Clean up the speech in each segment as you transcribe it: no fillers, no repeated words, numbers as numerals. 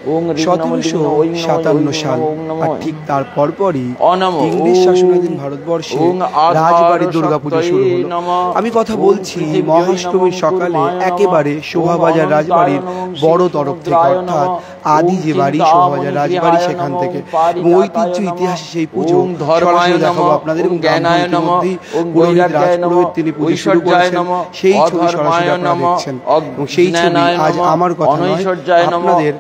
1757 সাল। আর ঠিক তার পরপরই ইংরেজ শাসনাধীন ভারতবর্ষে রাজবাড়ির দুর্গাপুজো শুরু হলো। আমি কথা বলছি মহাষ্টমীর সকালে একেবারে শোভাবাজার রাজবাড়ির বড় তরফ থেকে, অর্থাৎ আদি যে বাড়ি শোভাবাজার রাজবাড়ি সেখান থেকে। ঐতিহ্য ইতিহাসে সেই পুজো সরাসরি দেখাবো আপনাদের। পুরোহিত রাজপুরোহিত তিনি পুজো শুরু করেছেন, সেই ছবি সরাসরি আপনারা দেখছেন। এবং সেই ছবি আজ আমার কথা নয়, আপনাদের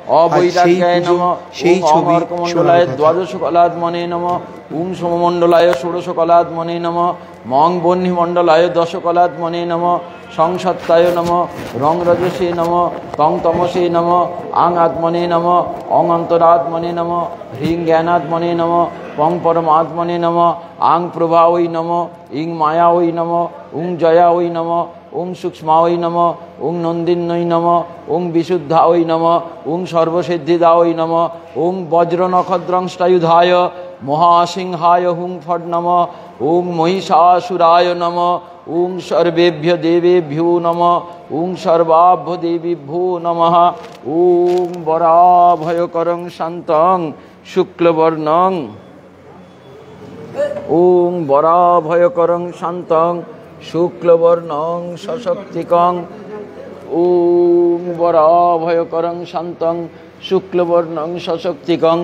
সেই পুজো সেই ছবি শোনার কথা। দ্বাদশ কলাত্মনে নমঃ। ওং সমমণ্ডলায় ষোড়শ কলাত্মনে নমঃ। মং বহ্নি মণ্ডলায় দশ কলাত্মনে নমঃ। সংসত্তায় নমঃ। রং রজসে নমঃ। তং তমসে নমঃ। আং আত্মনে নমঃ। অং অন্তরাত্মনে নমঃ। হ্রিং জ্ঞানাত্মনে নমঃ। পং পরমাত্মনে নমঃ। আং প্রভাওই নমঃ। ইং মায়াওই নমঃ। ওং জয়াওই নমঃ। ওং সূক্ষ্মাওই নমঃ। ওং নন্দিন্যই নমঃ। ওং বিশুদ্ধাওই নমঃ। ওং সর্বসিদ্ধিদাওই নমঃ। ওং বজ্র নখদ্রংষ্টায়ুধায় মহাসিংহায় হুং ফট নমঃ। ওং মহিষাসুরায় নমঃ। ওং সর্বেভ্য দেবেভ্যো নমঃ। ওং সর্বাভ্য দেবীভ্যো নমঃ। ওং বরাভয়করং শান্তং শুক্লবর্ণং। ওং বরাভয়করং শান্তং শুক্লবর্ণং সশক্তিকং। ওং বরাভয়করং শান্তং শুক্লবর্ণং সশক্তিকং।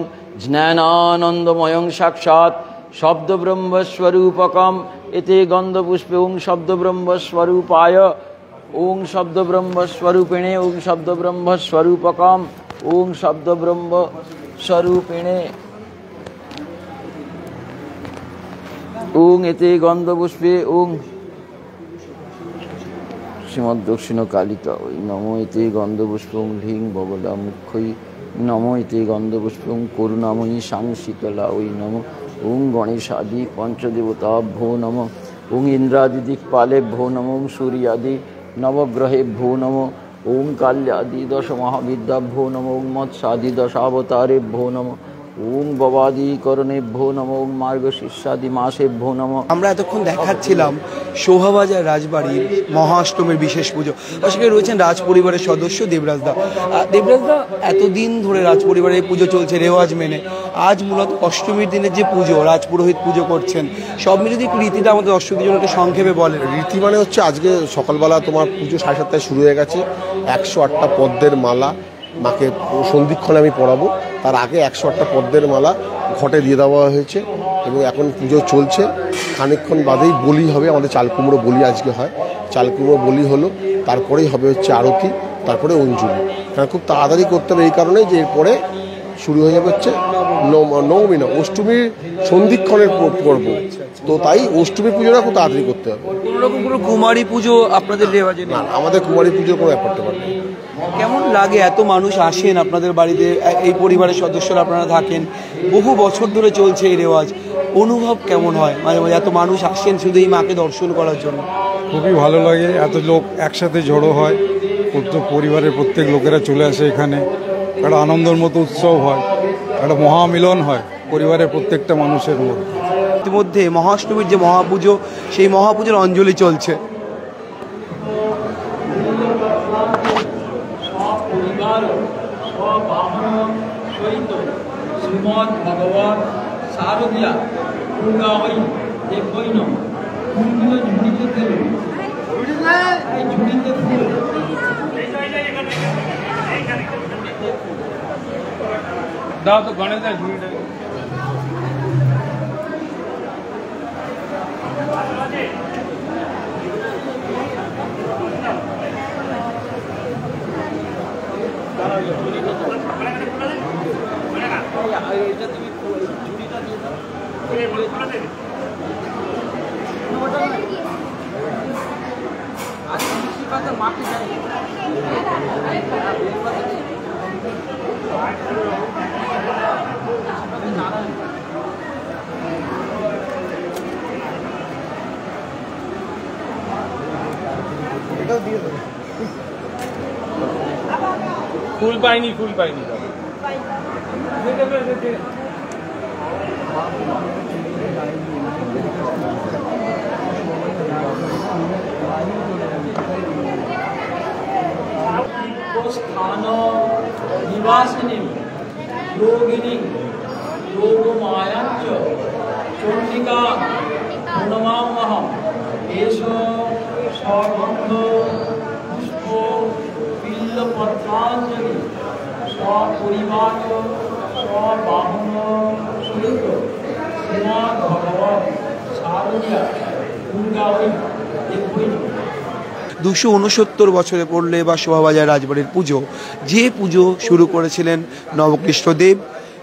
জ্ঞানানন্দময়ং সাক্ষাৎ শব্দব্রহ্মস্বরূপকম। এতে গন্ধপুষ্পে ওং শব্দব্রহ্মস্বরূপায়। ওং শব্দব্রহ্মস্বরূপিণে। ওং শব্দব্রহ্মস্বরূপকম। ওং শব্দব্রহ্মস্বরূপিণে। ওং এতে গন্ধপুষ্পে ওং শ্রীমদ্দক্ষিণ কালিকা ওই নমো। এতে গন্ধপুষ্পে ওং হ্লিং বগলা মুখ্যই নমো। এতে গন্ধপুষ্পে ওং করুণাময়ী সাংশিকলা ওই নমো। ওং গণেশাদি পঞ্চদেবতাভ্যো নমঃ। ওং ইন্দ্রাদি দিক্পালেভ্যো নমঃ। ওং সূর্যাদি নবগ্রহেভ্যো নমঃ। ওং কাল্যাদি দশ মহাবিদ্যাভ্যো নমঃ। ওং মৎস্যাদি দশাবতারেভ্যো নমঃ। ওং ভবাদি করণেভ্যো নমঃ। ওং মার্গশীর্ষাদি মাসেভ্যো নমঃ। আমরা এতক্ষণ দেখাচ্ছিলাম শোভাবাজার রাজবাড়ির মহাষ্টমীর বিশেষ পুজো। সেখানে রয়েছেন রাজ পরিবারের সদস্য দেবরাজদা। দেবরাজদা, এতদিন ধরে রাজ পরিবারের পুজো চলছে রেওয়াজ মেনে। আজ মূলত অষ্টমীর দিনের যে পুজো, রাজপুরোহিত পুজো করছেন, সব মিলে যদি রীতিটা আমাদের দর্শকদের জন্য একটু সংক্ষেপে বলেন। রীতি মানে হচ্ছে আজকে সকালবেলা তোমার পুজো 7:30টায় শুরু হয়ে গেছে। 108টা পদ্মের মালা মাকে সন্ধিক্ষণে আমি পড়াবো। তার আগে 108টা পদ্মের মালা ঘটে দিয়ে দেওয়া হয়েছে এবং এখন পুজো চলছে। খানিকক্ষণ বাদেই বলি হবে, আমাদের চাল কুমড়ো বলি আজকে হয়। চাল কুমড়ো বলি হলো, তারপরেই হবে হচ্ছে আরতি, তারপরে অঞ্জলি। কারণ খুব তাড়াতাড়ি করতে হবে এই কারণে যে এরপরে শুরু হয়ে যাবে হচ্ছে নবমী না অষ্টমীর সন্ধিক্ষণের পর্ব। তো তাই অষ্টমী পুজোটা খুব তাড়াতাড়ি করতে হবে। কোনোরকম কোনো কুমারী পুজো আপনাদের রেওয়াজে না, আমাদের কুমারী পুজোর কোনো ব্যাপারটা পারবে। কেমন লাগে এত মানুষ আসেন আপনাদের বাড়িতে, এই পরিবারের সদস্যরা আপনারা থাকেন, বহু বছর ধরে চলছে এই রেওয়াজ, অনুভব কেমন হয় মাঝে মাঝে এত মানুষ আসেন শুধু এই মাকে দর্শন করার জন্য? খুবই ভালো লাগে, এত লোক একসাথে জড়ো হয়, প্রত্যেক পরিবারের প্রত্যেক লোকেরা চলে আসে এখানে, একটা আনন্দের মতো উৎসব হয়, একটা মহামিলন হয় পরিবারের প্রত্যেকটা মানুষের মধ্যে। ইতিমধ্যে মহাষ্টমীর যে মহাপুজো, সেই মহাপুজোর অঞ্জলি চলছে। শ্রীমদ ভগবত শারদিয়া দুর্গা হই দেবই নম। ফুলগুলো ঝুড়িতে দিল, এই ঝুড়িতে ফুল দাও তো গণেশের ঝুড়িটা। ফুল পাইনি, ফুল পাইনি। স্থান নিবাসিনী যোগিনী যোগমায়াঞ্চ চণ্ডিকা প্রণমাম্যহম এষ সগন্ধ পুষ্প বিল্লপত্রাঞ্জলি সপরিবার সবাহন সহিত শ্রীমদ্ ভগবৎ শারদীয়া দুর্গাবলী 269 বছরে পড়লে এবার শোভাবাজার রাজবাড়ির পুজো, যে পুজো শুরু করেছিলেন নবকৃষ্ণদেব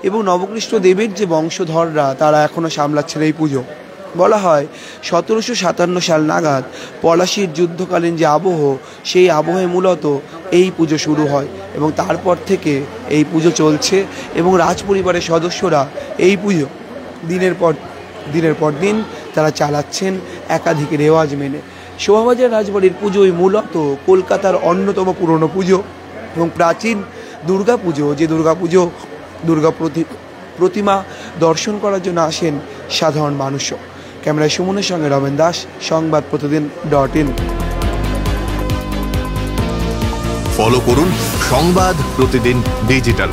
এবং নবকৃষ্ণদেবের যে বংশধররা তারা এখনও সামলাচ্ছেন এই পুজো। বলা হয় 1757 সাল নাগাদ পলাশীর যুদ্ধকালীন যে আবহ, সেই আবহে মূলত এই পুজো শুরু হয় এবং তারপর থেকে এই পুজো চলছে এবং রাজপরিবারের সদস্যরা এই পুজো দিনের পর দিন তারা চালাচ্ছেন একাধিক রেওয়াজ মেনে। শোভাবাজার রাজবাড়ির পুজোই মূলত কলকাতার অন্যতম পুরনো পুজো এবং প্রাচীন দুর্গা পুজো, যে দুর্গা প্রতিমা দর্শন করার জন্য আসেন সাধারণ মানুষও। ক্যামেরায় সুমনের সঙ্গে রমেন দাস, সংবাদ প্রতিদিন.in। ফলো করুন সংবাদ প্রতিদিন ডিজিটাল।